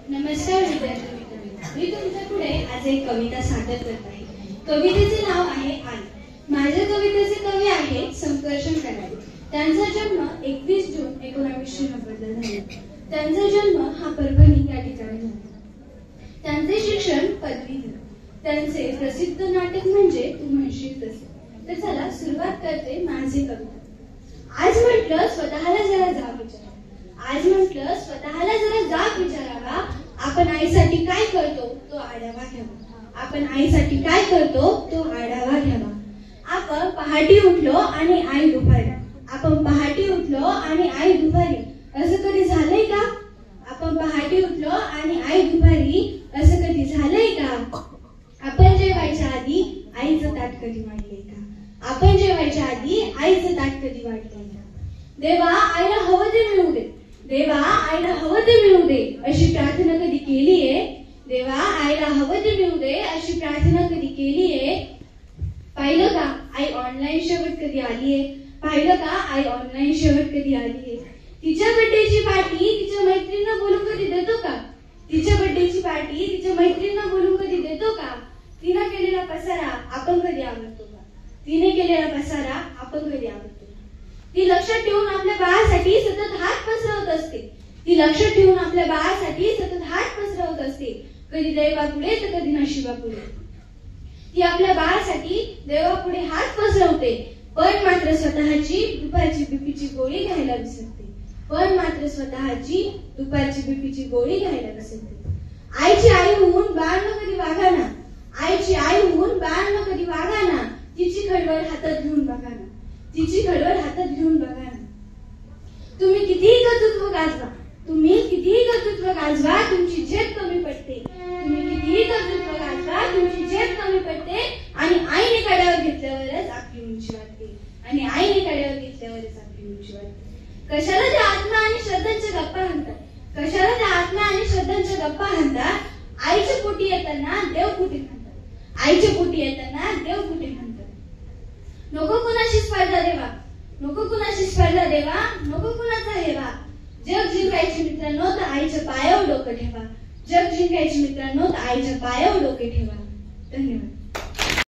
नमस्कार विद्यार्थी मित्रांनो, मी तुमच्या पुढे आज एक कविता सादर करत आहे. कवितेचे नाव आहे आई. माझ्या कवितेचे कवी आहेत संकर्षण कनाडे. त्यांचा जन्म 21 जून 1990 झाला. त्यांचा जन्म हा परभणी या ठिकाणी झाला. त्यांचे शिक्षण पदवीधर. त्यांचे प्रसिद्ध नाटक म्हणजे तू म्हणशील तसे. तर चला सुरुवात करते माझी कविता. आज म्हटलं स्वतःला जरा जाग विचारा. आज म्हटलं स्वतःला जरा जाग विचारावा. आपण आईसाठी काय करतो तो आढावा घ्यावा. आपण आईसाठी काय करतो तो आढावा घ्यावा. आपण पहाटे उठलो आणि आई दुपारी. आपण पहाटे उठलो आणि आई दुपारी. असं कधी झालंय का? आपण पहाटे उठलो आणि आई दुपारी. असं कधी झालंय का? आपण जेवायच्या आधी आईचं ताट कधी वाढलंय का? आपण जेवायच्या आधी आईचं ताट कधी वाढलंय का? देवा आईला हवं ते मिळू दे. देवा आईला हवं ते मिळू दे अशी प्रार्थना कधी केलीये? देवा आईला हवं ते मिळू दे अशी प्रार्थना कधी केलीये? पाहिलं का आई ऑनलाईन शेवट कधी आलीये? पाहिलं का आई ऑनलाईन शेवट कधी आलीये? तिच्या बर्थडेची पार्टी तिच्या मैत्रिणींना बोलून कधी देतो का? तिच्या बर्थडेची पार्टी तिच्या मैत्रिणींना बोलून कधी देतो का? तिने केलेला पसारा आपण कधी आवडतो का? तिने केलेला पसारा आपण कधी आवडतो? ती लक्षात ठेवून आपल्या बाळासाठी सतत हात पसरवत असते. ती लक्षात ठेवून आपल्या बाळासाठी सतत हात पसरवत असते. कधी देवापुढे तर कधी नशिबापुढे. ती आपल्या बाळासाठी देवापुढे हात पसरवते. पण मात्र स्वतःची दुपारची बीपीची गोळी घ्यायला विसरते. पण मात्र स्वतःची दुपारची बीपीची गोळी घ्यायला विसरते. आईची आई होऊन बाळांना कधी वागाना. आईची आई होऊन बाळांना कधी वागाना. तिची खडवड हातात घेऊन बघा ना. तिची खडवड हातात घेऊन बघा ना. तुम्ही कितीही कर्तृत्व गाजवा. तुम्ही कितीही कर्तृत्व गाजवा तुमची झेप कमी पडते. तुम्ही कितीही कर्तृत्व गाजवा तुमची झेप कमी पडते. आणि आईने कड्यावर घेतल्यावरच आपली उंची वाढते. आणि आईने कड्यावर घेतल्यावरच आपली उंची वाढते. कशाला त्या आत्मा आणि श्रद्धांच्या गप्पा हाणतात? कशाला त्या आत्मा आणि श्रद्धांच्या गप्पा हाणतात? आईच्या पोटी येताना देव कुठे म्हणतात. आईच्या पोटी येताना देव कुठे म्हणतात. नको कुणाशी स्पर्धा देवा. नको कुणाशी स्पर्धा देवा. नको कुणाचा हेवा. जग जिंकायचे मित्रांनो तर आईच्या पायावर डोकं ठेवा. जग जिंकायचे मित्रांनो तर आईच्या पायावर डोके ठेवा. धन्यवाद.